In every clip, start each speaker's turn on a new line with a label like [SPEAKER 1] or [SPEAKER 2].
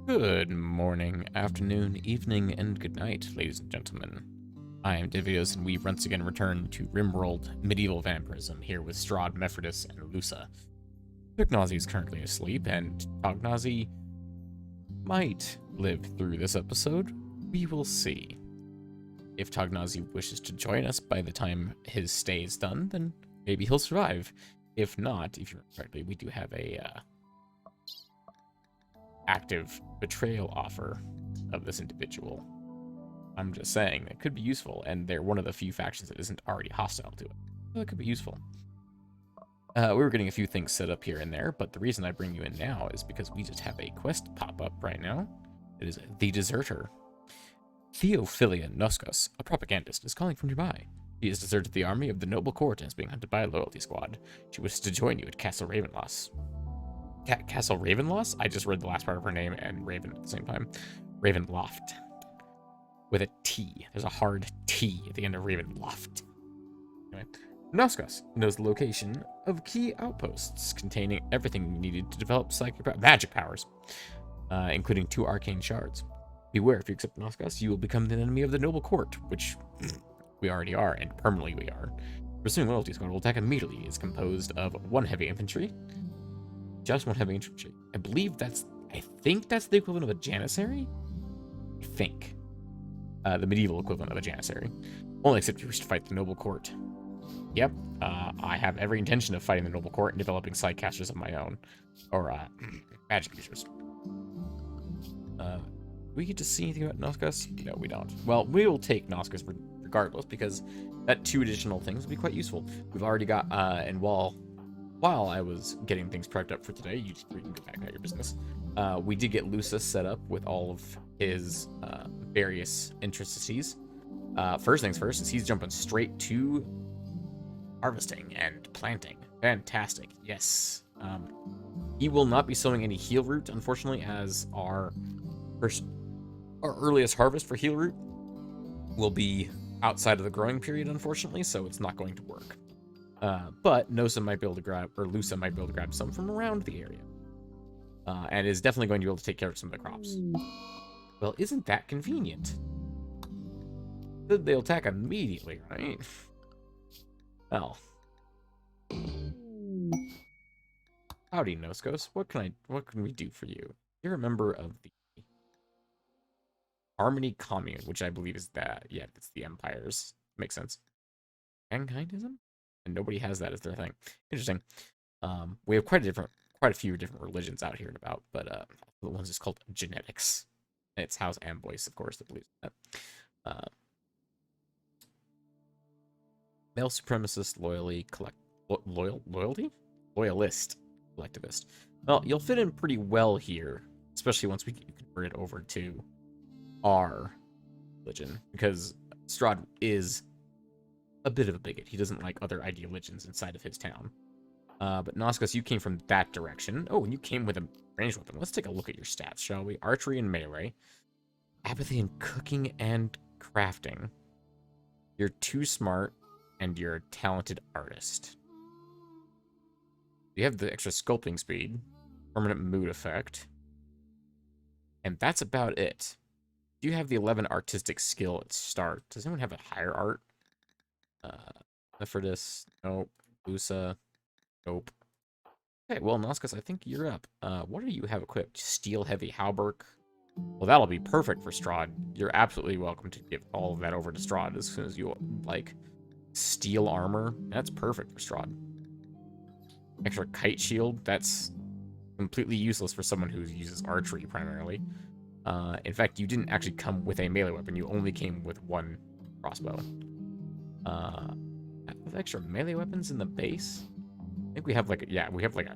[SPEAKER 1] Good morning, afternoon, evening, and good night, ladies and gentlemen. I am Divios, and we once again return to Rimworld Medieval Vampirism here with Strahd, Mephrodis, and Lusa. Tugnazi is currently asleep, and Tognazi might live through this episode. We will see. If Tognazi wishes to join us by the time his stay is done, then maybe he'll survive. If not, if you remember correctly, we do have a active betrayal offer of this individual. I'm just saying, it could be useful, and they're one of the few factions that isn't already hostile to it. So it could be useful. We were getting a few things set up here and there, but the reason I bring you in now is because we just have a quest pop up right now. It is The Deserter. Theophilia Noskos, a propagandist, is calling from nearby. She has deserted the army of the noble court and is being hunted by a loyalty squad. She wishes to join you at Castle Ravenloss. Castle Ravenloss? I just read the last part of her name and Raven at the same time. Ravenloft. With a T. There's a hard T at the end of Ravenloft. Anyway, Noskos knows the location of key outposts containing everything needed to develop magic powers, including 2 arcane shards. Beware, if you accept Noskos, you will become the enemy of the noble court, which we already are, and permanently we are. Pursuing loyalty squad will attack immediately. It's composed of 1 heavy infantry, just 1 heavy infantry. I think that's the equivalent of a janissary? I think. The medieval equivalent of a janissary. Only except you wish to fight the noble court. Yep, I have every intention of fighting the noble court and developing sidecasters of my own. Or, magic users. We get to see anything about Noskos? No, we don't. Well, we will take Noskos regardless, because that 2 additional things will be quite useful. We've already got, and while I was getting things prepped up for today, you can go back about your business. We did get Lusa set up with all of his various intricacies. First things first is he's jumping straight to harvesting and planting. Fantastic. Yes. He will not be sowing any heal root, unfortunately, as our earliest harvest for heal root will be outside of the growing period, unfortunately, so it's not going to work. But Nosa might be able to grab, or Lusa might be able to grab some from around the area. And is definitely going to be able to take care of some of the crops. Well, isn't that convenient? They'll attack immediately, right? Well. Howdy, Noskos. What can we do for you? You're a member of the Harmony Commune, which I believe is it's the Empire's. Makes sense. Mankindism? And nobody has that as their thing. Interesting. We have quite a few different religions out here and about, but the one's just called genetics. And it's House Amboise, of course, that believes in that. Male supremacist, loyalist, collectivist. Well, you'll fit in pretty well here, especially once we convert it over to our religion, because Strahd is a bit of a bigot. He doesn't like other ideologians inside of his town. But Noskos, you came from that direction. Oh, and you came with a ranged weapon. Let's take a look at your stats, shall we? Archery and melee. Apathy and cooking and crafting. You're too smart, and you're a talented artist. You have the extra sculpting speed, permanent mood effect, and that's about it. You have the 11 artistic skill at start. Does anyone have a higher art? Mephrodis, nope. Lusa, nope. Okay, well, Noskos, I think you're up. What do you have equipped? Steel heavy hauberk. Well, that'll be perfect for Strahd. You're absolutely welcome to give all of that over to Strahd as soon as you like. Steel armor, that's perfect for Strahd. Extra kite shield, that's completely useless for someone who uses archery primarily. In fact, you didn't actually come with a melee weapon. You only came with 1 crossbow. With extra melee weapons in the base? I think we have we have like a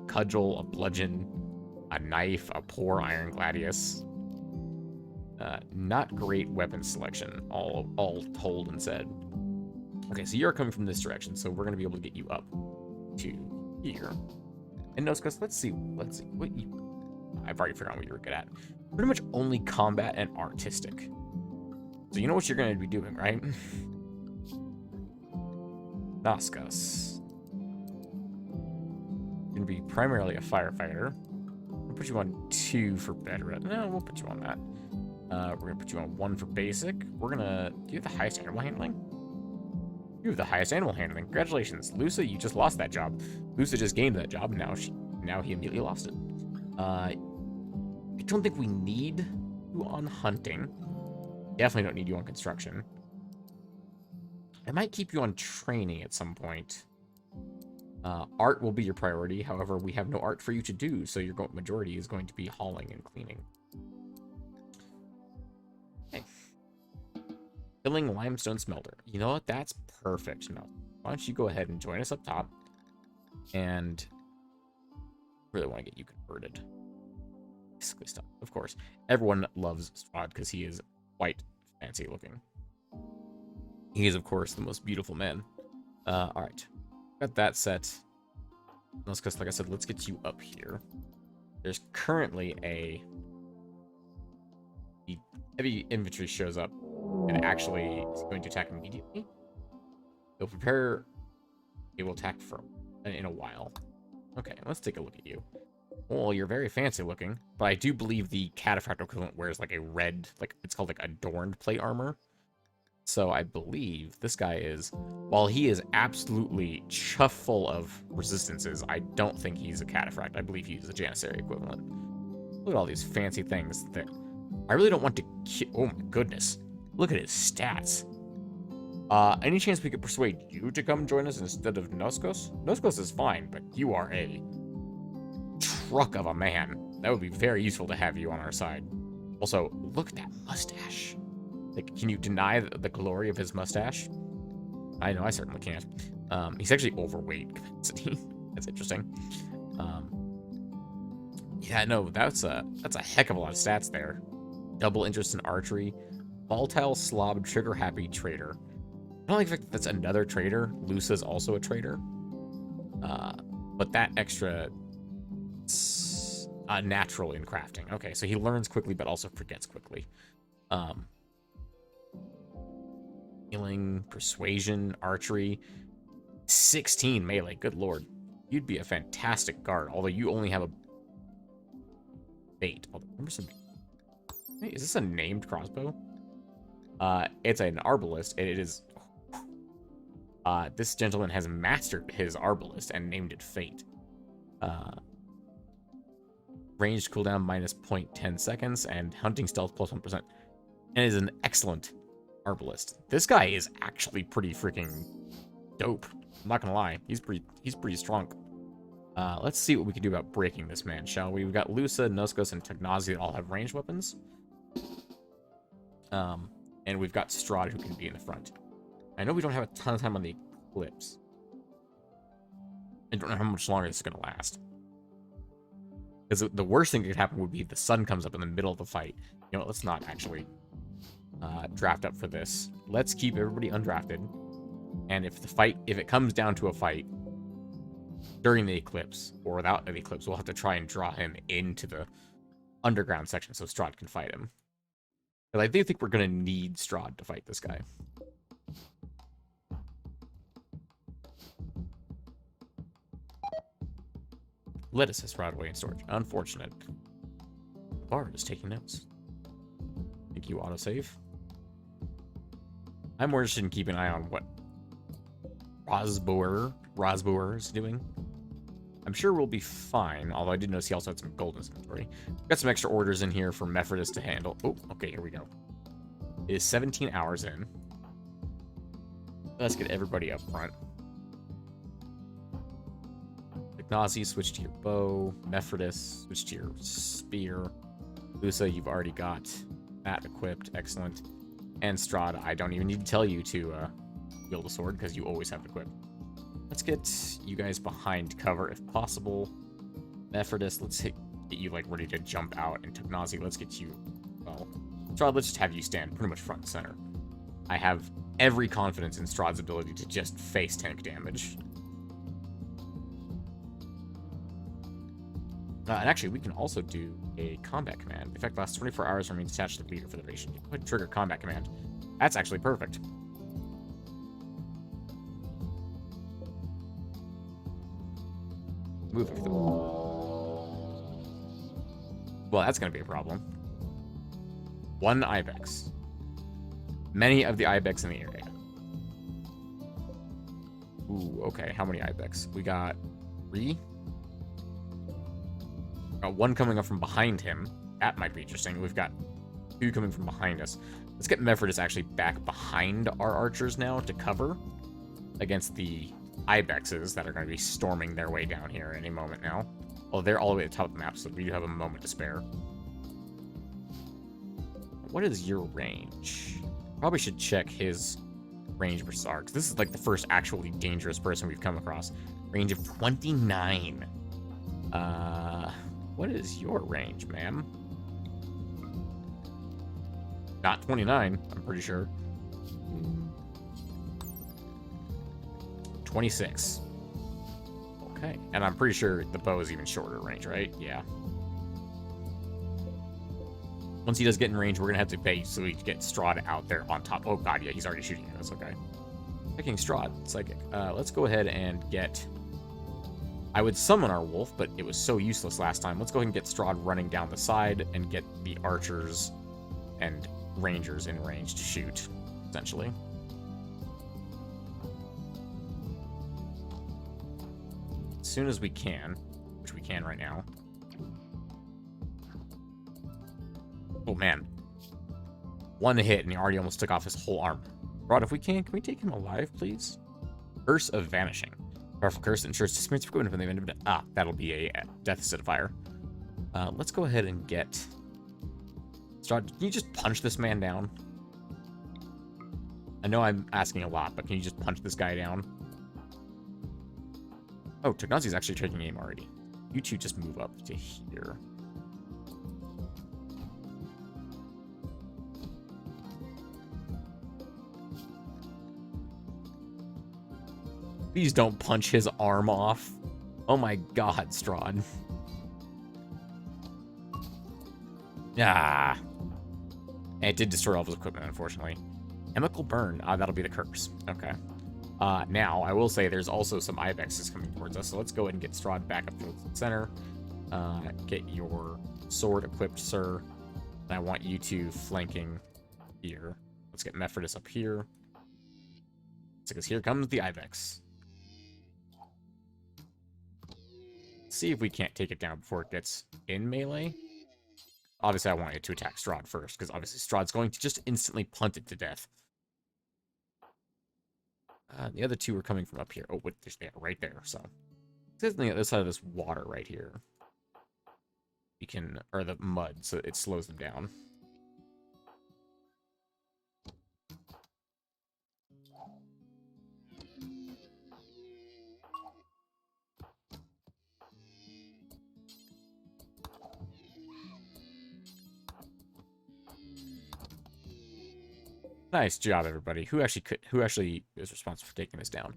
[SPEAKER 1] cudgel, a bludgeon, a knife, a poor iron gladius. Not great weapon selection, all told and said. Okay, so you're coming from this direction, so we're gonna be able to get you up to here. And Noskos, let's see what you. I've already figured out what you're good at. Pretty much only combat and artistic. So you know what you're gonna be doing, right? Noskos. You're gonna be primarily a firefighter. put you on 2 for better. No, we'll put you on that. We're gonna put you on 1 for basic. We're gonna... Do you have the highest animal handling? You have the highest animal handling. Congratulations. Lusa, you just lost that job. Lusa just gained that job, and now he immediately lost it. I don't think we need you on hunting. Definitely don't need you on construction. I might keep you on training at some point. Art will be your priority. However, we have no art for you to do, so your majority is going to be hauling and cleaning. Okay. Filling limestone smelter. You know what? That's perfect. No. Why don't you go ahead and join us up top? And really want to get you converted. Basically stuff. Of course. Everyone loves Strahd because he is quite fancy looking. He is, of course, the most beautiful man. Alright. Got that set. Because, like I said, let's get you up here. There's currently the heavy infantry shows up and actually is going to attack immediately. They'll prepare. They will attack in a while. Okay, let's take a look at you. Well, you're very fancy looking, but I do believe the Cataphract equivalent wears like a red, like it's called like adorned plate armor. So I believe this guy is, while he is absolutely chuff full of resistances, I don't think he's a Cataphract. I believe he's a Janissary equivalent. Look at all these fancy things that I really don't want to oh my goodness. Look at his stats. Any chance we could persuade you to come join us instead of Noskos? Noskos is fine, but you are a truck of a man. That would be very useful to have you on our side. Also, look at that mustache. Like, can you deny the glory of his mustache? I know, I certainly can't. He's actually overweight capacity. That's interesting. Yeah, no, that's a heck of a lot of stats there. Double interest in archery. Volatile slob, trigger-happy trader. I don't like the fact that that's another trader. Lusa's also a trader. But that extra... natural in crafting. Okay, so he learns quickly, but also forgets quickly. Healing, persuasion, archery, 16 melee. Good lord, you'd be a fantastic guard. Although you only have a bait. Hey, is this a named crossbow? It's an arbalist, and it is. This gentleman has mastered his arbalist and named it Fate. Ranged cooldown minus 0.10 seconds and hunting stealth plus 1%. And is an excellent arbalist. This guy is actually pretty freaking dope. I'm not gonna lie. He's pretty strong. Let's see what we can do about breaking this man, shall we? We've got Lusa, Noskos, and Tognazi that all have ranged weapons. And we've got Strahd who can be in the front. I know we don't have a ton of time on the Eclipse. I don't know how much longer this is gonna last. Because the worst thing that could happen would be if the sun comes up in the middle of the fight. You know, let's not actually draft up for this. Let's keep everybody undrafted. And if it comes down to a fight during the eclipse or without the eclipse, we'll have to try and draw him into the underground section so Strahd can fight him. Because I do think we're going to need Strahd to fight this guy. Lettuce has rotted away in storage. Unfortunate. Bard is taking notes. Thank you, autosave. I'm more interested in keeping an eye on what Rosboer is doing. I'm sure we'll be fine, although I did notice he also had some gold in his inventory. Got some extra orders in here for Mephrodis to handle. Oh, okay, here we go. It is 17 hours in. Let's get everybody up front. Nazi, switch to your bow. Mephrodis, switch to your spear. Lusa, you've already got that equipped. Excellent. And Strahd, I don't even need to tell you to wield a sword because you always have it equipped. Let's get you guys behind cover if possible. Mephrodis, let's get you like ready to jump out. And Tognazi, let's get you, well, Strahd, let's just have you stand pretty much front and center. I have every confidence in Strahd's ability to just face tank damage. And actually, we can also do a combat command. Effect lasts 24 hours and remains attached to the leader for the duration. Go ahead and trigger combat command. That's actually perfect. Moving through. Well, that's going to be a problem. One Ibex. Many of the Ibex in the area. Ooh, okay. How many Ibex? We got 3. Got 1 coming up from behind him. That might be interesting. We've got 2 coming from behind us. Let's get Mephrodis actually back behind our archers now to cover against the Ibexes that are going to be storming their way down here any moment now. Well, they're all the way at the top of the map, so we do have a moment to spare. What is your range? Probably should check his range versus arcs. This is like the first actually dangerous person we've come across. Range of 29. What is your range, ma'am? Not 29, I'm pretty sure. 26. Okay, and I'm pretty sure the bow is even shorter range, right? Yeah. Once he does get in range, we're gonna have to basically get Strahd out there on top. Oh god, yeah, he's already shooting at us. Okay. Picking Strahd, Psychic. Let's go ahead and get... I would summon our wolf, but it was so useless last time. Let's go ahead and get Strahd running down the side and get the archers and rangers in range to shoot, essentially. As soon as we can, which we can right now. Oh man. 1 hit and he already almost took off his whole arm. Rod, if we can we take him alive, please? Curse of Vanishing. Powerful curse that ensures disappearance of equipment from the event of... Ah, that'll be a death acidifier. Let's go ahead and get... Strahd, can you just punch this man down? I know I'm asking a lot, but can you just punch this guy down? Oh, Technazi's actually taking aim already. You two just move up to here. Please don't punch his arm off. Oh my god, Strahd. Ah. And it did destroy all of his equipment, unfortunately. Chemical burn. That'll be the curse. Okay. Now, I will say there's also some Ibexes coming towards us, so let's go ahead and get Strahd back up to the center. Get your sword equipped, sir. And I want you two flanking here. Let's get Mephrodis up here. Because here comes the Ibex. See if we can't take it down before it gets in melee. Obviously, I want it to attack Strahd first, because obviously Strahd's going to just instantly punt it to death. The other 2 are coming from up here. Oh, wait, they are right there, so. It's on the other side of this water right here. We can, or the mud, so it slows them down. Nice job, everybody. Who actually is responsible for taking this down?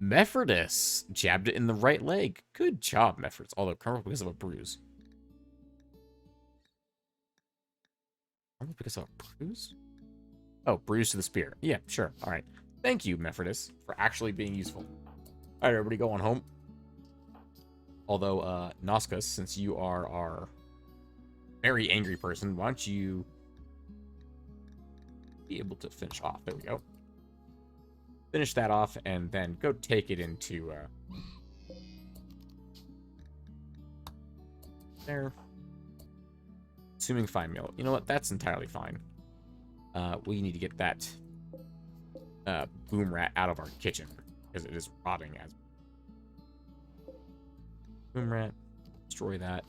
[SPEAKER 1] Mephrodis jabbed it in the right leg. Good job, Mephrodis. Although probably because of a bruise. Probably because of a bruise? Oh, bruise to the spear. Yeah, sure. All right. Thank you, Mephrodis, for actually being useful. All right, everybody, go on home. Although, Noscus, since you are our very angry person, why don't you be able to finish off? There we go. Finish that off, and then go take it into there. Assuming fine meal. You know what? That's entirely fine. We need to get that boom rat out of our kitchen because it is rotting as boom rat. Destroy that.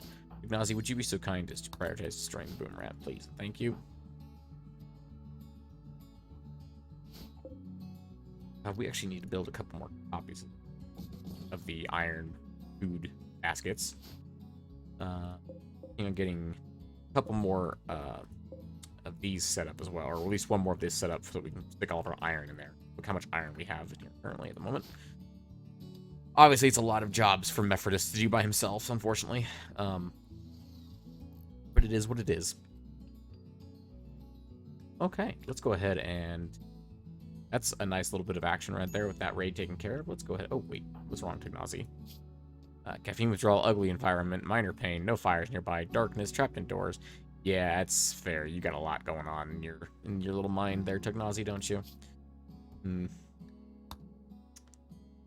[SPEAKER 1] Ignazi, would you be so kind as to prioritize destroying the boom rat, please? Thank you. We actually need to build a couple more copies of the iron food baskets. You know, getting a couple more of these set up as well, or at least one more of this set up so that we can stick all of our iron in there. Look how much iron we have in here currently at the moment. Obviously, it's a lot of jobs for Mephrodis to do by himself, unfortunately. But it is what it is. Okay, let's go ahead and... That's a nice little bit of action right there with that raid taken care of. Let's go ahead. Oh, wait. What's wrong, Technazi? Caffeine withdrawal, ugly environment, minor pain, no fires nearby, darkness, trapped indoors. Yeah, that's fair. You got a lot going on in your little mind there, Tugnazi, don't you? Hmm.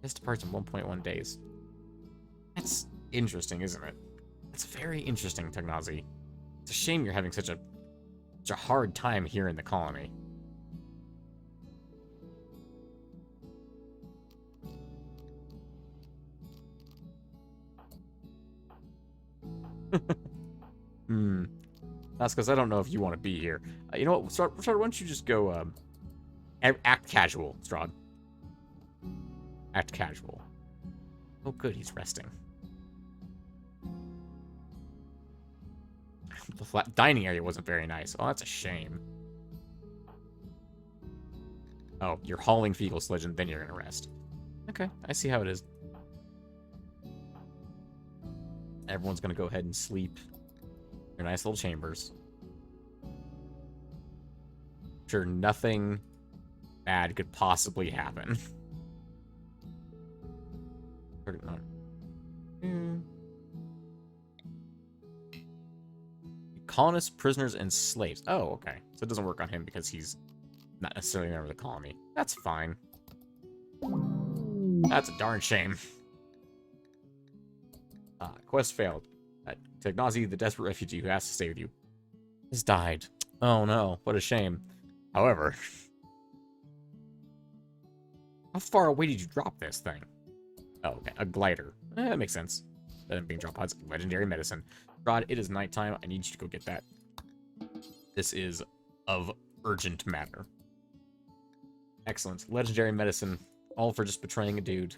[SPEAKER 1] This departs in 1.1 days. That's interesting, isn't it? It's very interesting, Tugnazi. It's a shame you're having such a hard time here in the colony. That's because I don't know if you want to be here. You know what, Strahd, why don't you just go, act casual, Strahd. Act casual. Oh, good, he's resting. The dining area wasn't very nice. Oh, that's a shame. Oh, you're hauling fecal sludge and then you're gonna rest. Okay, I see how it is. Everyone's gonna go ahead and sleep. Your nice little chambers. Sure, nothing bad could possibly happen. Colonists, prisoners, and slaves. Oh, okay. So it doesn't work on him because he's not necessarily a member of the colony. That's fine. That's a darn shame. Quest failed. Tugnazi, the desperate refugee who asked to stay with you, has died. Oh no, what a shame. However, how far away did you drop this thing? Oh, okay, a glider. That makes sense. Better than being drop pods. Legendary medicine. Rod, it is nighttime. I need you to go get that. This is of urgent matter. Excellent. Legendary medicine. All for just betraying a dude.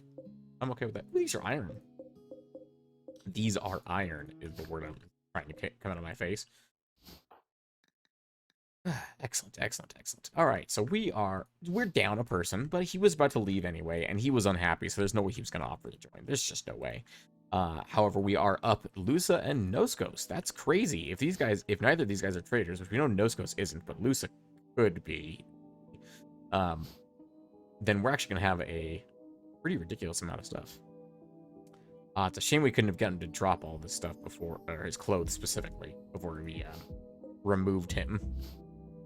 [SPEAKER 1] I'm okay with that. Ooh, these are iron. These are iron is the word I'm trying to come out of my face. Excellent, excellent, excellent. All right, so we're down a person, but he was about to leave anyway, and he was unhappy, so there's no way he was going to offer to join. There's just no way. However, we are up Lusa and Noskos. That's crazy. If neither of these guys are traitors, which we know Noskos isn't, but Lusa could be, then we're actually going to have a pretty ridiculous amount of stuff. It's a shame we couldn't have gotten him to drop all this stuff before, or his clothes specifically, before we removed him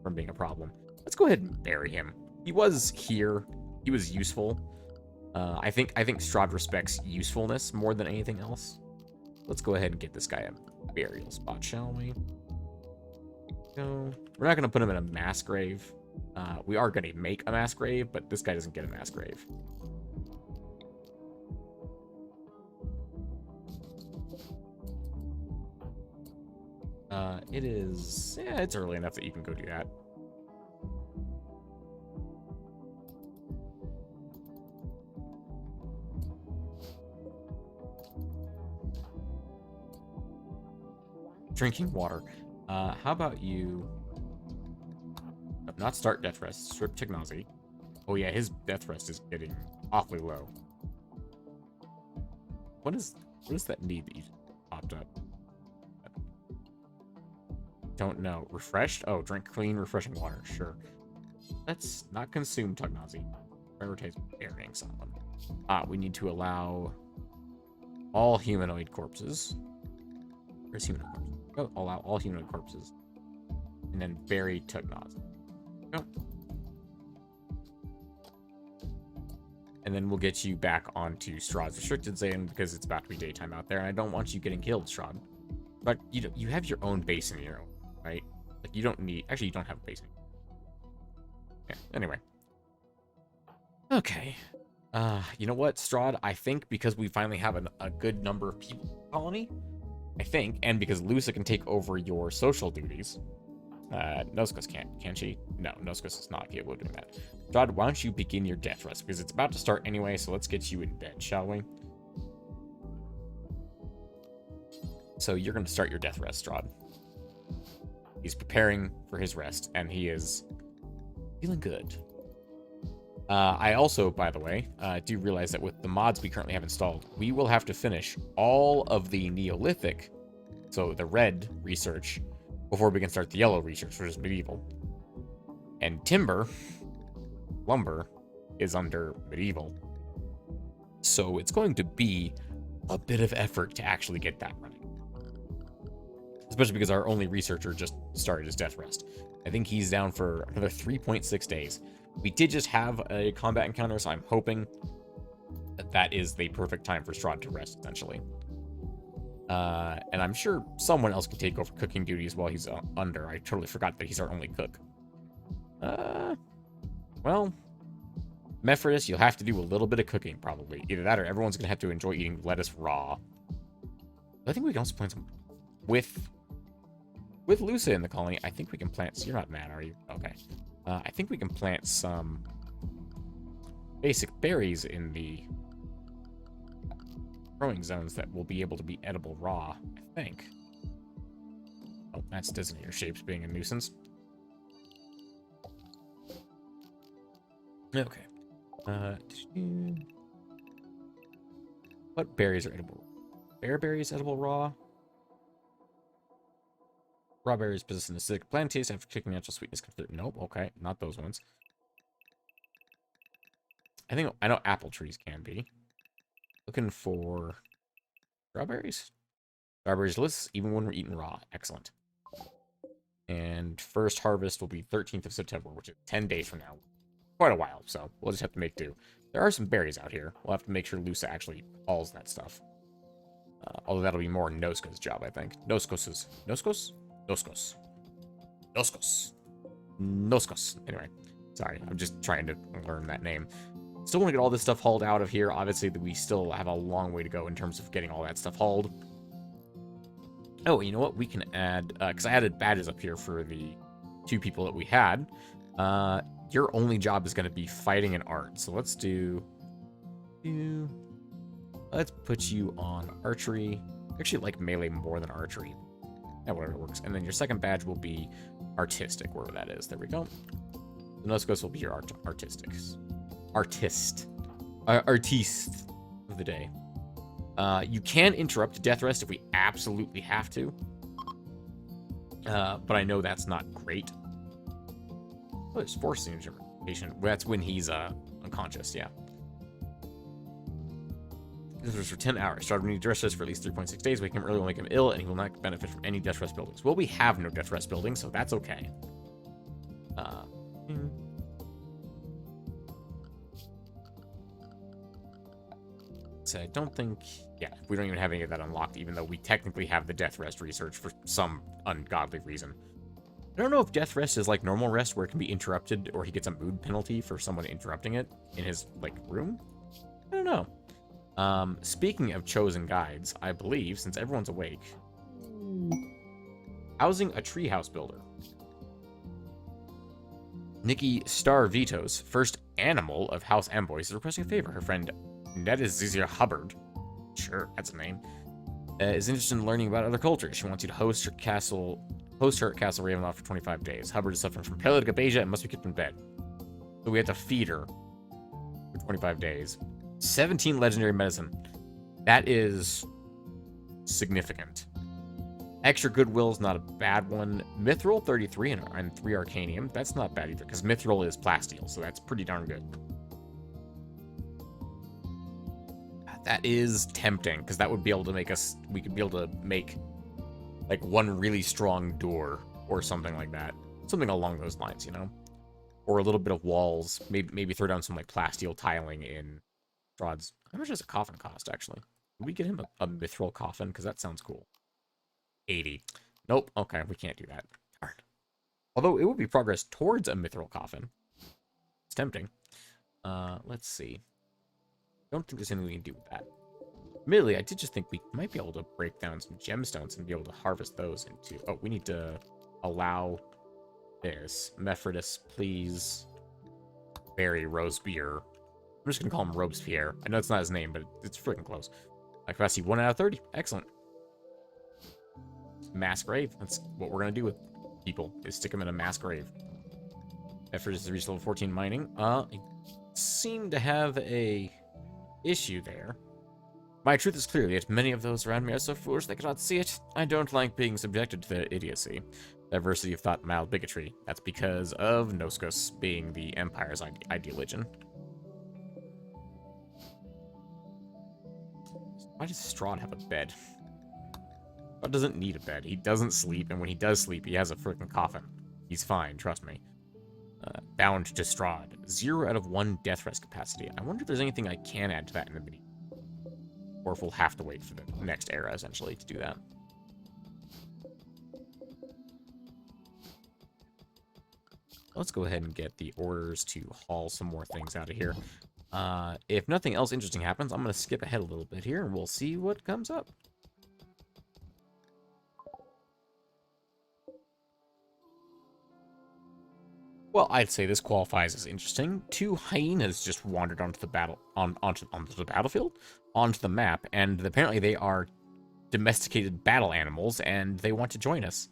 [SPEAKER 1] from being a problem. Let's go ahead and bury him. He was here. He was useful. I think Strahd respects usefulness more than anything else. Let's go ahead and get this guy a burial spot, shall we? No, we're not going to put him in a mass grave. We are going to make a mass grave, but this guy doesn't get a mass grave. It is... Yeah, it's early enough that you can go do that. Drinking water. How about you... Not start death rest. Strip Tugnazi. Oh yeah, his death rest is getting awfully low. What is that need that you just popped up? Don't know. Refreshed? Oh, drink clean, refreshing water. Sure. Let's not consume Tugnazi. Prioritize burying someone. We need to allow all humanoid corpses. Where's humanoid corpses? Oh, allow all humanoid corpses. And then bury Tugnazi. Oh. And then we'll get you back onto Strahd's restricted zone because it's about to be daytime out there, and I don't want you getting killed, Strahd. But you have your own base in your own, right? Like you don't need. Actually, you don't have a base. Yeah. Anyway. Okay. You know what, Strahd? I think because we finally have a good number of people in the colony, I think, and because Lusa can take over your social duties. Noskos can't, can she? No, Noskos is not capable of doing that. Strahd, why don't you begin your death rest? Because it's about to start anyway, so let's get you in bed, shall we? So you're going to start your death rest, Strahd. He's preparing for his rest, and he is feeling good. I also, by the way, do realize that with the mods we currently have installed, we will have to finish all of the Neolithic, so the red research, before we can start the yellow research, which is medieval. And lumber, is under medieval. So it's going to be a bit of effort to actually get that running. Especially because our only researcher just started his death rest. I think he's down for another 3.6 days. We did just have a combat encounter, so I'm hoping that is the perfect time for Strahd to rest, essentially. And I'm sure someone else can take over cooking duties while he's under. I totally forgot that he's our only cook. Well, Mephrodis, you'll have to do a little bit of cooking, probably. Either that or everyone's going to have to enjoy eating lettuce raw. I think we can also plant some... With Lusa in the colony, I think we can plant... So you're not mad, are you? Okay. I think we can plant some basic berries in the growing zones that will be able to be edible raw, I think. Oh, that's designator shapes being a nuisance. Okay. What berries are edible? Bearberries edible raw? Raw berries possess an acidic plant taste after cooking, natural sweetness comes through. Nope, okay, not those ones. I know apple trees can be. Looking for strawberries? Strawberries delicious even when we're eating raw. Excellent. And first harvest will be 13th of September, which is 10 days from now. Quite a while, so we'll just have to make do. There are some berries out here. We'll have to make sure Lusa actually hauls that stuff. Although that'll be more Noska's job, I think. Noskos? Noskos. Anyway, sorry, I'm just trying to learn that name. Still want to get all this stuff hauled out of here. Obviously, we still have a long way to go in terms of getting all that stuff hauled. Oh, you know what? We can add... because I added badges up here for the 2 people that we had. Your only job is going to be fighting and art. So let's do... Let's put you on archery. I actually like melee more than archery. Yeah, whatever works. And then your second badge will be artistic, wherever that is. There we go. The Noskos will be your artist of the day. You can interrupt death rest if we absolutely have to. But I know that's not great. Oh, there's force injuration. That's when he's unconscious, yeah. This was for 10 hours. Started when he death rest for at least 3.6 days. Wake him early will make him ill, and he will not benefit from any death rest buildings. Well, we have no death rest buildings, so that's okay. So I don't think... Yeah, we don't even have any of that unlocked, even though we technically have the death rest research for some ungodly reason. I don't know if death rest is like normal rest, where it can be interrupted, or he gets a mood penalty for someone interrupting it in his, like, room. I don't know. Speaking of chosen guides, I believe, since everyone's awake, housing a treehouse builder. Nikki Starvitos, first animal of House Amboys, is requesting a favor. Her friend Nedizia Hubbard, sure, that's a name, is interested in learning about other cultures. She wants you to host her at Castle Ravenloft for 25 days. Hubbard is suffering from palliative and must be kept in bed. So we have to feed her for 25 days. 17 legendary medicine. That is significant. Extra goodwill is not a bad one. Mithril 33 and 3 arcanium. That's not bad either, because Mithril is plasteel, so that's pretty darn good. That is tempting, because that would be able to make us... We could be able to make, like, one really strong door, or something like that. Something along those lines, you know? Or a little bit of walls. Maybe throw down some, like, plasteel tiling in Strahd's... How much does a coffin cost, actually? Can we get him a mithril coffin? Because that sounds cool. 80. Nope. Okay, we can't do that. Darn. Although it would be progress towards a mithril coffin. It's tempting. Let's see. Don't think there's anything we can do with that. Admittedly, I did just think we might be able to break down some gemstones and be able to harvest those into... Oh, we need to allow this. Mephrodis, please. Berry Rosebeer. I'm just going to call him Robespierre. I know it's not his name, but it's freaking close. Capacity 1 out of 30. Excellent. Mass grave. That's what we're going to do with people, is stick them in a mass grave. Effort is to reach level 14 mining. I seem to have a issue there. My truth is clear, yet many of those around me are so foolish they cannot see it. I don't like being subjected to their idiocy. Diversity of thought, mild bigotry. That's because of Noskos being the Empire's ideologian. Why does Strahd have a bed? Strahd doesn't need a bed. He doesn't sleep, and when he does sleep, he has a freaking coffin. He's fine, trust me. Bound to Strahd. 0 out of 1 death rest capacity. I wonder if there's anything I can add to that in the video. Or if we'll have to wait for the next era, essentially, to do that. Let's go ahead and get the orders to haul some more things out of here. If nothing else interesting happens, I'm going to skip ahead a little bit here, and we'll see what comes up. Well, I'd say this qualifies as interesting. 2 hyenas just wandered onto the onto the battlefield, onto the map, and apparently they are domesticated battle animals, and they want to join us.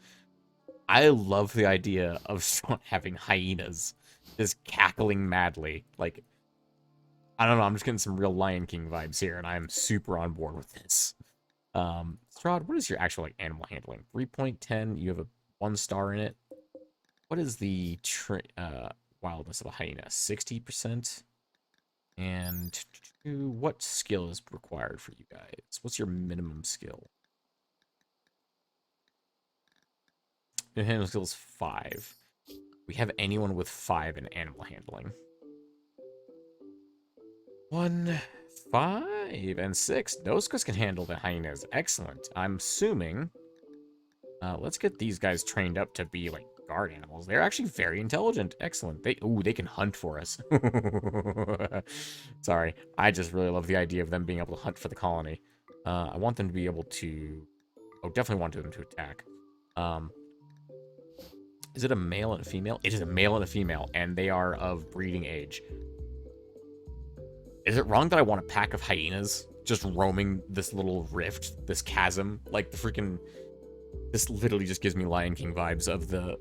[SPEAKER 1] I love the idea of having hyenas just cackling madly. Like, I don't know, I'm just getting some real Lion King vibes here, and I'm super on board with this. Strahd, what is your actual animal handling? 3.10, you have a 1 star in it. What is the wildness of a hyena? 60%? And what skill is required for you guys? What's your minimum skill? Your handling skill is 5. We have anyone with 5 in animal handling. 1, 5, and 6. Those guys can handle the hyenas. Excellent. I'm assuming... let's get these guys trained up to be, like, guard animals. They're actually very intelligent. Excellent. They can hunt for us. Sorry. I just really love the idea of them being able to hunt for the colony. I want them to be able to... Oh, definitely want them to attack. Is it a male and a female? It is a male and a female, and they are of breeding age. Is it wrong that I want a pack of hyenas just roaming this little rift, this chasm? Like, the freaking... This literally just gives me Lion King vibes of the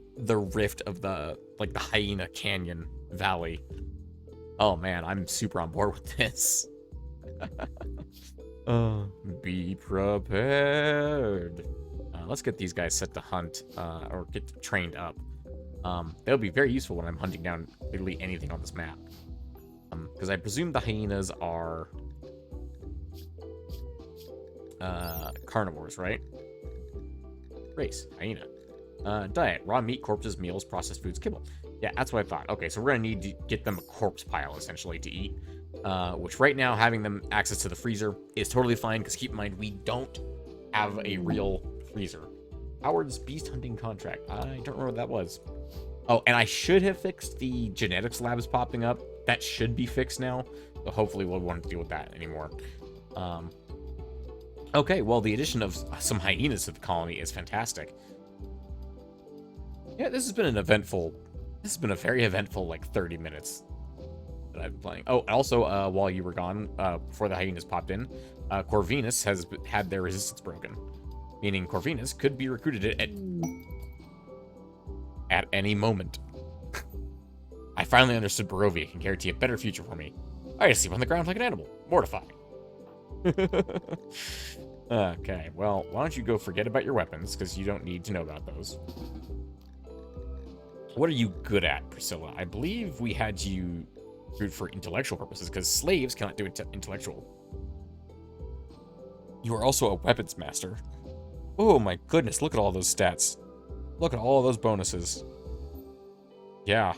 [SPEAKER 1] rift of the, like, the Hyena Canyon Valley. Oh, man, I'm super on board with this. Be prepared. Let's get these guys set to hunt, or get trained up. They'll be very useful when I'm hunting down literally anything on this map. Because I presume the hyenas are carnivores, right? Race, hyena. Diet, raw meat, corpses, meals, processed foods, kibble. Yeah, that's what I thought. Okay, so we're gonna need to get them a corpse pile, essentially, to eat. Which right now, having them access to the freezer is totally fine, because keep in mind, we don't have a real freezer. Howard's beast hunting contract. I don't remember what that was. Oh, and I should have fixed the genetics labs popping up. That should be fixed now, so hopefully we won't have to deal with that anymore. Okay, well, the addition of some hyenas to the colony is fantastic. Yeah, this has been an eventful... This has been a very eventful, like, 30 minutes that I've been playing. Oh, also, while you were gone, before the hyenas popped in, Corvinus has had their resistance broken. Meaning Corvinus could be recruited at any moment. I finally understood Barovia can guarantee a better future for me. I just sleep on the ground like an animal. Mortifying. Okay, well, why don't you go forget about your weapons, because you don't need to know about those. What are you good at, Priscilla? I believe we had you root for intellectual purposes, because slaves cannot do intellectual. You are also a weapons master. Oh my goodness, look at all those stats. Look at all those bonuses. Yeah.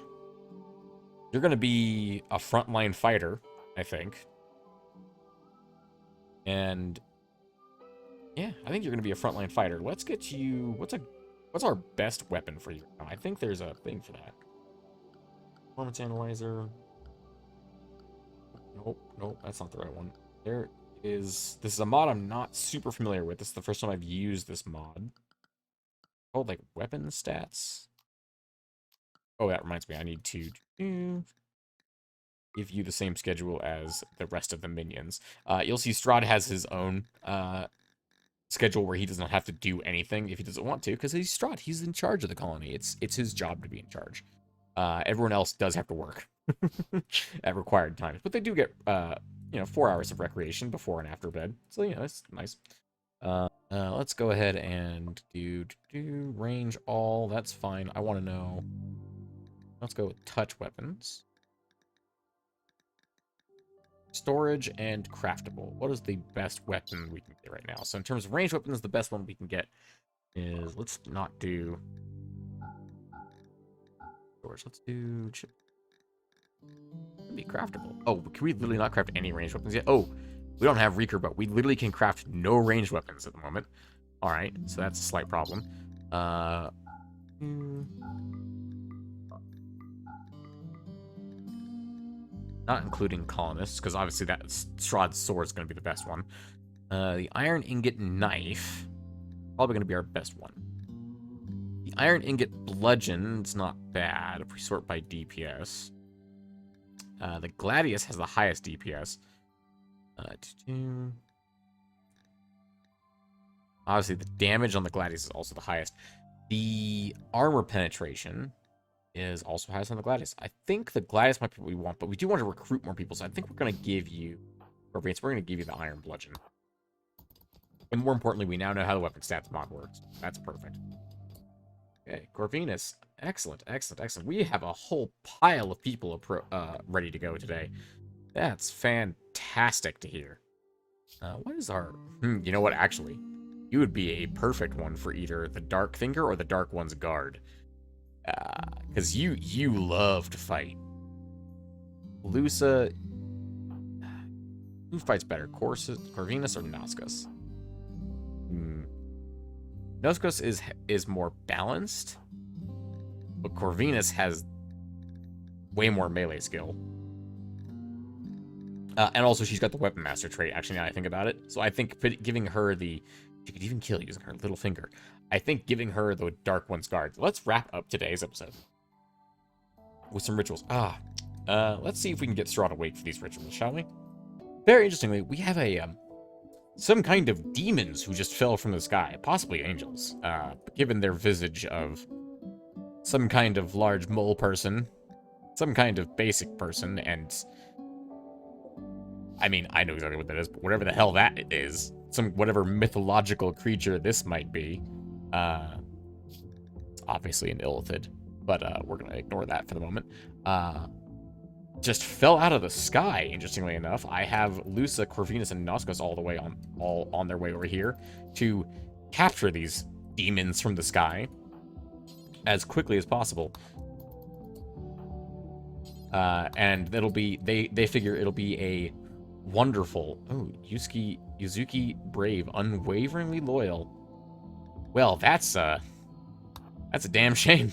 [SPEAKER 1] You're going to be a frontline fighter, I think. And yeah, I think you're going to be a frontline fighter. Let's get you... What's our best weapon for you? I think there's a thing for that. Performance analyzer. Nope, that's not the right one. There is... This is a mod I'm not super familiar with. This is the first time I've used this mod. Oh, like weapon stats. Oh, that reminds me. I need to give you the same schedule as the rest of the minions. You'll see Strahd has his own schedule where he does not have to do anything if he doesn't want to, because he's Strahd. He's in charge of the colony. It's his job to be in charge. Everyone else does have to work at required times, but they do get 4 hours of recreation before and after bed. So it's nice. Let's go ahead and do range all. That's fine. I want to know. Let's go with touch weapons. Storage and craftable. What is the best weapon we can get right now? So in terms of ranged weapons, the best one we can get is, let's not do storage. Let's do chip. It'd be craftable. Oh, can we literally not craft any ranged weapons yet? Oh, we don't have Reeker, but we literally can craft no ranged weapons at the moment. All right, so that's a slight problem. Not including colonists, because obviously that Strahd's sword is going to be the best one. The iron ingot knife, probably going to be our best one. The iron ingot bludgeon, it's not bad if we sort by DPS. The gladius has the highest DPS. Obviously, the damage on the gladius is also the highest. The armor penetration is also highest on the gladius. I think the gladius might be what we want, but we do want to recruit more people, so I think we're going to give you, we're going to give you the iron bludgeon. And more importantly, we now know how the weapon stats mod works. That's perfect. Okay, Corvinus. Excellent, excellent, excellent. We have a whole pile of people ready to go today. That's fantastic to hear. What is our... you know what, actually? You would be a perfect one for either the Dark Thinker or the Dark One's Guard. Because you love to fight. Lusa... Who fights better, Corvinus or Noskos? Noskos is more balanced, but Corvinus has way more melee skill. And also, she's got the Weapon Master trait, actually, now I think about it. So I think giving her the... She could even kill using her little finger. I think giving her the Dark One's Guard. Let's wrap up today's episode with some rituals. Let's see if we can get Strahd awake for these rituals, shall we? Very interestingly, we have a... some kind of demons who just fell from the sky, possibly angels, given their visage of some kind of large mole person, some kind of basic person, and I mean, I know exactly what that is, but whatever the hell that is, whatever mythological creature this might be, it's obviously an illithid, but we're gonna ignore that for the moment. Just fell out of the sky, interestingly enough. I have Lusa, Corvinus, and Noskos all on their way over here to capture these demons from the sky as quickly as possible. And it'll be they figure it'll be a wonderful Yuzuki brave, unwaveringly loyal. Well, that's a damn shame.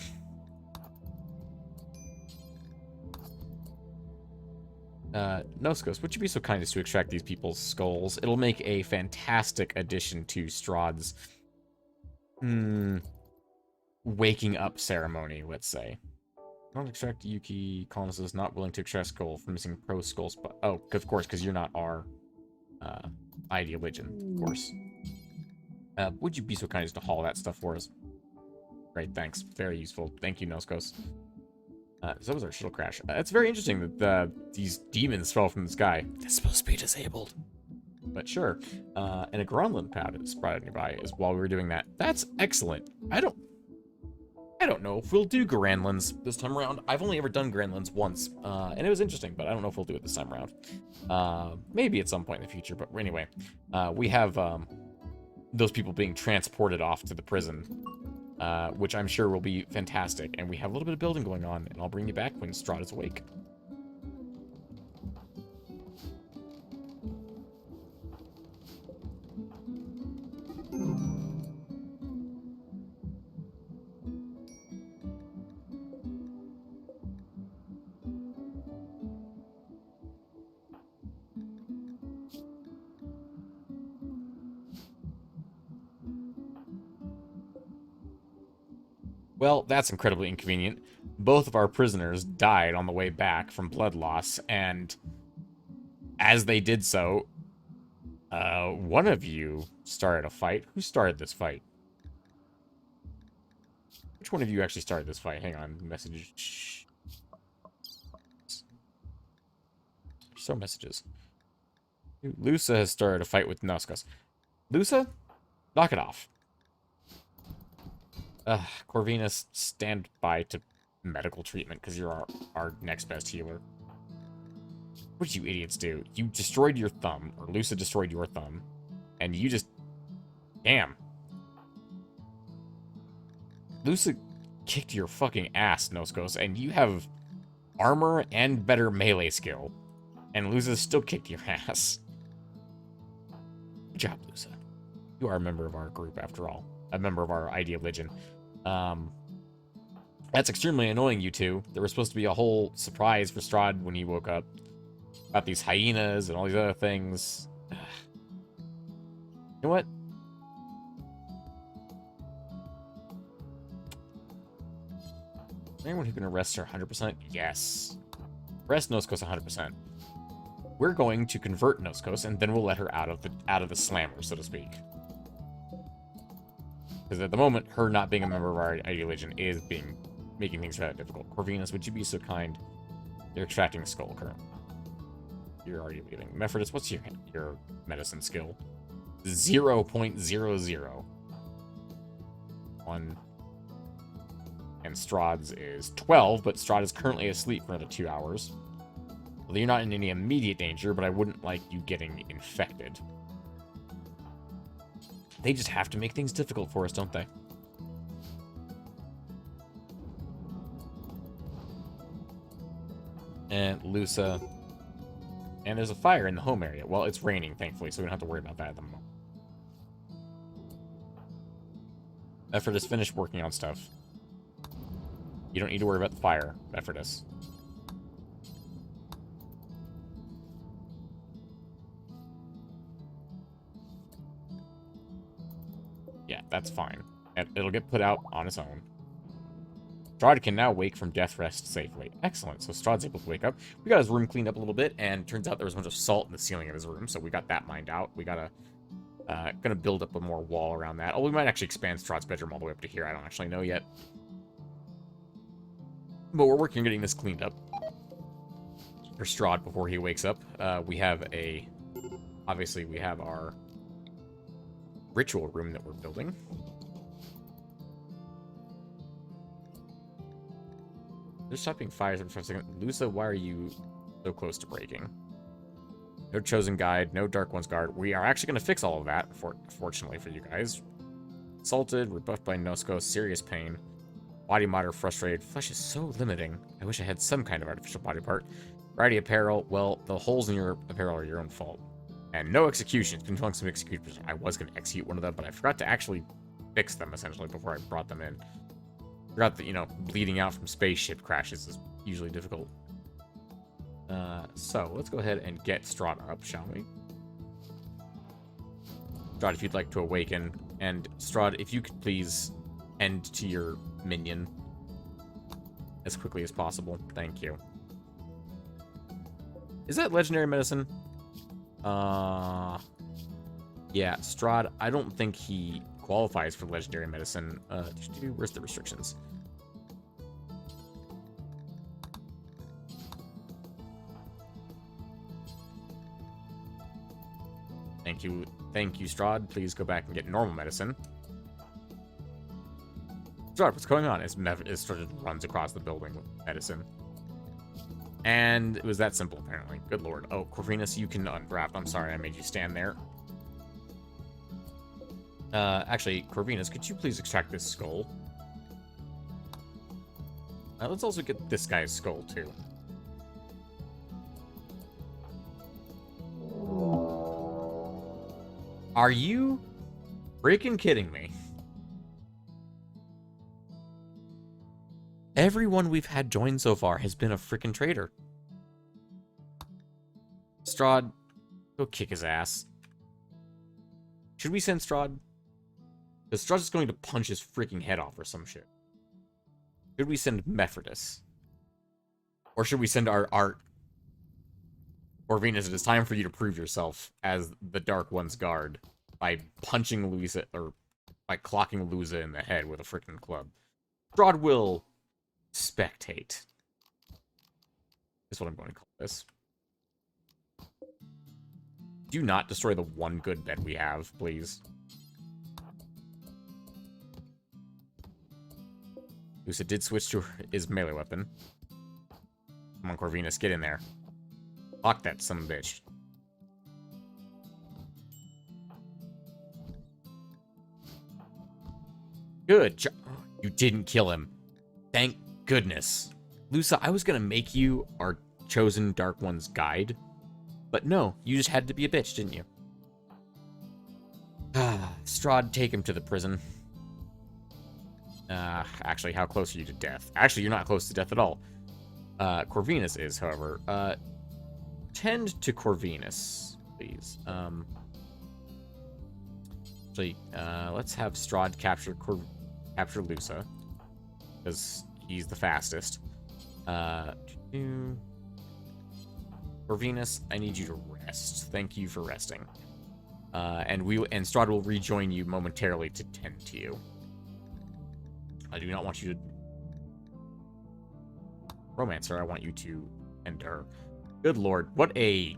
[SPEAKER 1] Noskos, would you be so kind as to extract these people's skulls? It'll make a fantastic addition to Strahd's waking up ceremony, let's say. Not extract Yuki. Colonist is not willing to extract skull from missing pro skulls, but oh, of course, because you're not our ideologian, of course. Would you be so kind as to haul that stuff for us? Great, thanks. Very useful. Thank you, Noskos. So was our shuttle crash. It's very interesting that these demons fell from the sky. They're supposed to be disabled. But sure. And a Gromlin pad is sprouted nearby is while we were doing that. That's excellent. I don't know if we'll do Granlins this time around. I've only ever done Granlins once, and it was interesting, but I don't know if we'll do it this time around. Maybe at some point in the future, but anyway. We have those people being transported off to the prison, which I'm sure will be fantastic. And we have a little bit of building going on, and I'll bring you back when Strahd is awake. Well, that's incredibly inconvenient. Both of our prisoners died on the way back from blood loss, and as they did so, one of you started a fight. Who started this fight? Which one of you actually started this fight? Hang on, message. So messages. Lusa has started a fight with Noskos. Lusa, knock it off. Corvinus, stand by to medical treatment, because you're our next best healer. What did you idiots do? You destroyed your thumb, or Lusa destroyed your thumb, and you just... Damn. Lusa kicked your fucking ass, Noskos, and you have armor and better melee skill. And Lusa still kicked your ass. Good job, Lusa. You are a member of our group, after all. A member of our Idea Legion. That's extremely annoying, you two. There was supposed to be a whole surprise for Strahd when he woke up. About these hyenas and all these other things. You know what? Is there anyone who can arrest her 100%? Yes. Arrest Noskos 100%. We're going to convert Noskos, and then we'll let her out of the slammer, so to speak. Because at the moment, her not being a member of our Idea Legion is making things rather difficult. Corvinus, would you be so kind? You're extracting a skull currently. You're already leaving. Mephrodis, what's your medicine skill? 0.00. 1. And Strahd's is 12, but Strahd is currently asleep for another 2 hours. Well, you're not in any immediate danger, but I wouldn't like you getting infected. They just have to make things difficult for us, don't they? And Lusa. And there's a fire in the home area. Well, it's raining, thankfully, so we don't have to worry about that at the moment. Mephrodis, finish working on stuff. You don't need to worry about the fire, Mephrodis. Yeah, that's fine. It'll get put out on its own. Strahd can now wake from death rest safely. Excellent. So Strahd's able to wake up. We got his room cleaned up a little bit, and turns out there was a bunch of salt in the ceiling of his room, so we got that mined out. We gotta gonna build up a more wall around that. Oh, we might actually expand Strahd's bedroom all the way up to here. I don't actually know yet. But we're working on getting this cleaned up for Strahd before he wakes up. Obviously we have our ritual room that we're building. They're stopping fires for a second. Lusa, why are you so close to breaking? No chosen guide, no Dark One's guard. We are actually going to fix all of that, fortunately for you guys. Assaulted, rebuffed by Noskos, serious pain. Body modder, frustrated. Flesh is so limiting. I wish I had some kind of artificial body part. Variety apparel. Well, the holes in your apparel are your own fault. And no executions. Been telling some executions. I was going to execute one of them, but I forgot to actually fix them, essentially, before I brought them in. Forgot that, you know, bleeding out from spaceship crashes is usually difficult. So, let's go ahead and get Strahd up, shall we? Strahd, if you'd like to awaken. And Strahd, if you could please end to your minion as quickly as possible. Thank you. Is that legendary medicine? Yeah, Strahd, I don't think he qualifies for legendary medicine. Where's the restrictions? Thank you, Strahd. Please go back and get normal medicine. Strahd, what's going on? As Strahd runs across the building with medicine. And it was that simple, apparently. Good lord. Oh, Corvinus, you can unwrap. I'm sorry I made you stand there. Actually, Corvinus, could you please extract this skull? Let's also get this guy's skull, too. Are you freaking kidding me? Everyone we've had join so far has been a freaking traitor. Strahd, go kick his ass. Should we send Strahd? Because Strahd's just going to punch his freaking head off or some shit. Should we send Mephrodis? Or should we send our art? Or Venus, it is time for you to prove yourself as the Dark One's guard by punching Lusa, or by clocking Lusa in the head with a freaking club. Strahd will spectate. Is what I'm going to call this. Do not destroy the one good bed we have, please. Lusa did switch to his melee weapon. Come on, Corvinus, get in there. Fuck that son of a bitch. Good job. You didn't kill him. Thank goodness. Lusa, I was gonna make you our chosen Dark One's guide. But no, you just had to be a bitch, didn't you? Strahd, take him to the prison. Actually, how close are you to death? Actually, you're not close to death at all. Corvinus is, however. Tend to Corvinus, please. Actually, let's have Strahd capture Lusa, because he's the fastest. Corvinus, I need you to rest. Thank you for resting. And Strahd will rejoin you momentarily to tend to you. I do not want you to romance her. I want you to end her. Good lord, what a...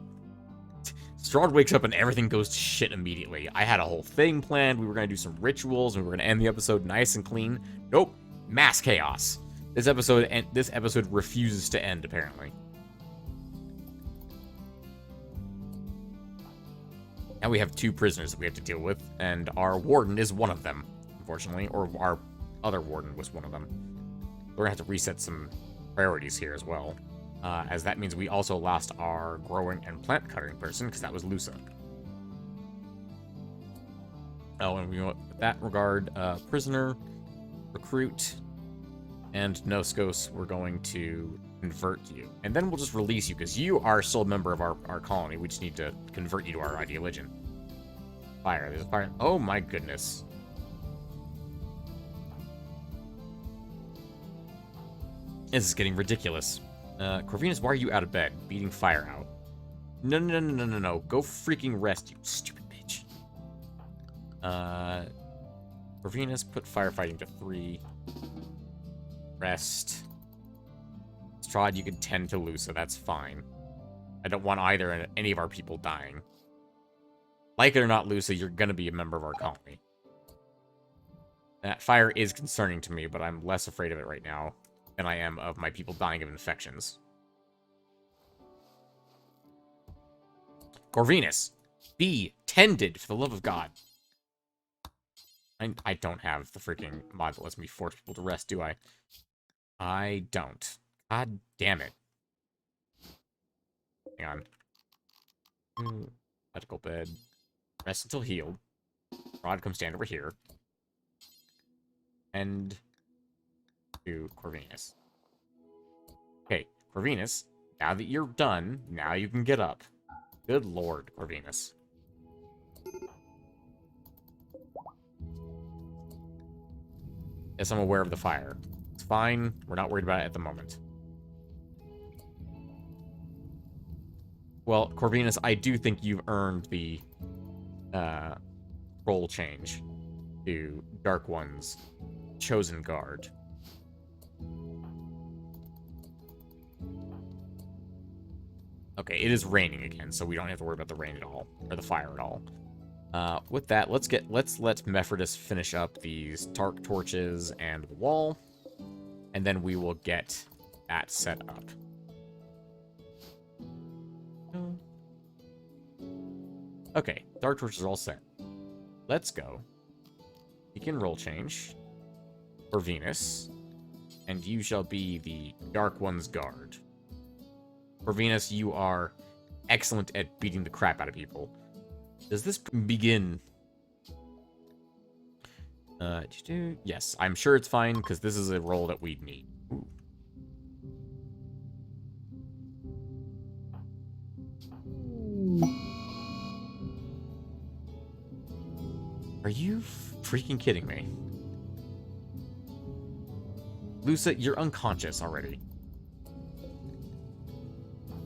[SPEAKER 1] Strahd wakes up and everything goes to shit immediately. I had a whole thing planned. We were going to do some rituals and we were going to end the episode nice and clean. Nope. Mass chaos. This episode refuses to end, apparently. Now we have 2 prisoners that we have to deal with, and our warden is one of them, unfortunately. Or our other warden was one of them. We're going to have to reset some priorities here as well. As that means we also lost our growing and plant cutting person, because that was Lusa. Oh, and in that regard, prisoner, recruit, and Noskos, we're going to convert you. And then we'll just release you, because you are still a member of our colony. We just need to convert you to our ideologian. Fire. There's a fire. Oh my goodness. This is getting ridiculous. Corvinus, why are you out of bed? Beating fire out. No. Go freaking rest, you stupid bitch. Corvinus, put firefighting to 3. Rest. Strahd, you can tend to Lusa, that's fine. I don't want any of our people dying. Like it or not, Lusa, you're gonna be a member of our colony. That fire is concerning to me, but I'm less afraid of it right now than I am of my people dying of infections. Corvinus, be tended, for the love of God. I don't have the freaking mod that lets me force people to rest, do I? I don't. God damn it. Hang on. Medical bed. Rest until healed. Rod, come stand over here. And to Corvinus. Okay, Corvinus, now that you're done, now you can get up. Good lord, Corvinus. Yes, I'm aware of the fire. It's fine. We're not worried about it at the moment. Well, Corvinus, I do think you've earned the role change to Dark One's chosen guard. Okay, it is raining again, so we don't have to worry about the rain at all, or the fire at all. With that, let's let Mephrodis finish up these dark torches and the wall, and then we will get that set up. Okay, dark torches are all set. Let's go. Begin roll change for Venus, and you shall be the Dark One's guard. For Venus, you are excellent at beating the crap out of people. Does this begin? Yes, I'm sure it's fine, because this is a role that we need. Ooh. Are you freaking kidding me? Lusa, you're unconscious already.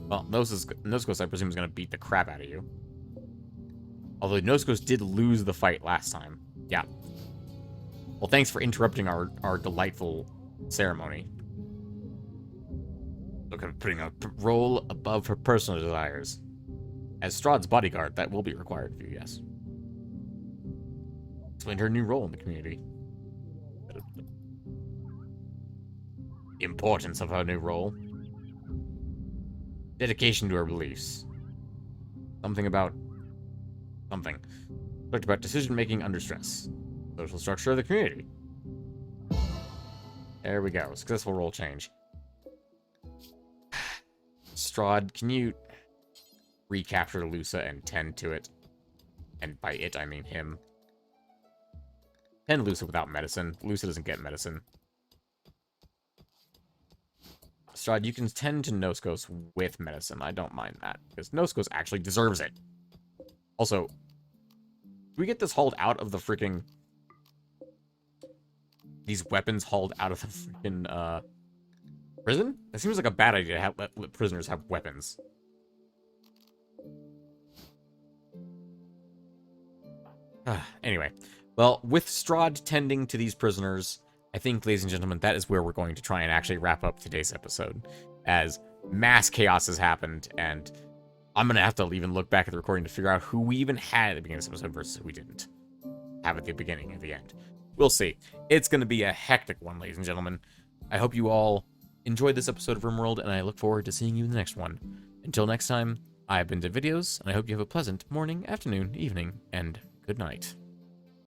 [SPEAKER 1] Well, Noskos, I presume, is going to beat the crap out of you. Although Noskos did lose the fight last time. Yeah. Well, thanks for interrupting our delightful ceremony. Look at putting a role above her personal desires. As Strahd's bodyguard, that will be required of you, yes. Explained her new role in the community. The importance of her new role. Dedication to our beliefs. Something about... something. Talked about decision-making under stress. Social structure of the community. There we go. Successful role change. Strahd, can you recapture Lusa and tend to it? And by it, I mean him. Tend Lusa without medicine. Lusa doesn't get medicine. Strahd, you can tend to Noskos with medicine. I don't mind that, because Noskos actually deserves it. Also, do we get this hauled out of the freaking... these weapons hauled out of the freaking, prison? That seems like a bad idea to have, let prisoners have weapons. Anyway. Well, with Strahd tending to these prisoners, I think, ladies and gentlemen, that is where we're going to try and actually wrap up today's episode. As mass chaos has happened, and I'm going to have to even look back at the recording to figure out who we even had at the beginning of this episode versus who we didn't have at the beginning and the end. We'll see. It's going to be a hectic one, ladies and gentlemen. I hope you all enjoyed this episode of Rimworld, and I look forward to seeing you in the next one. Until next time, I've been DivVideos, and I hope you have a pleasant morning, afternoon, evening, and good night.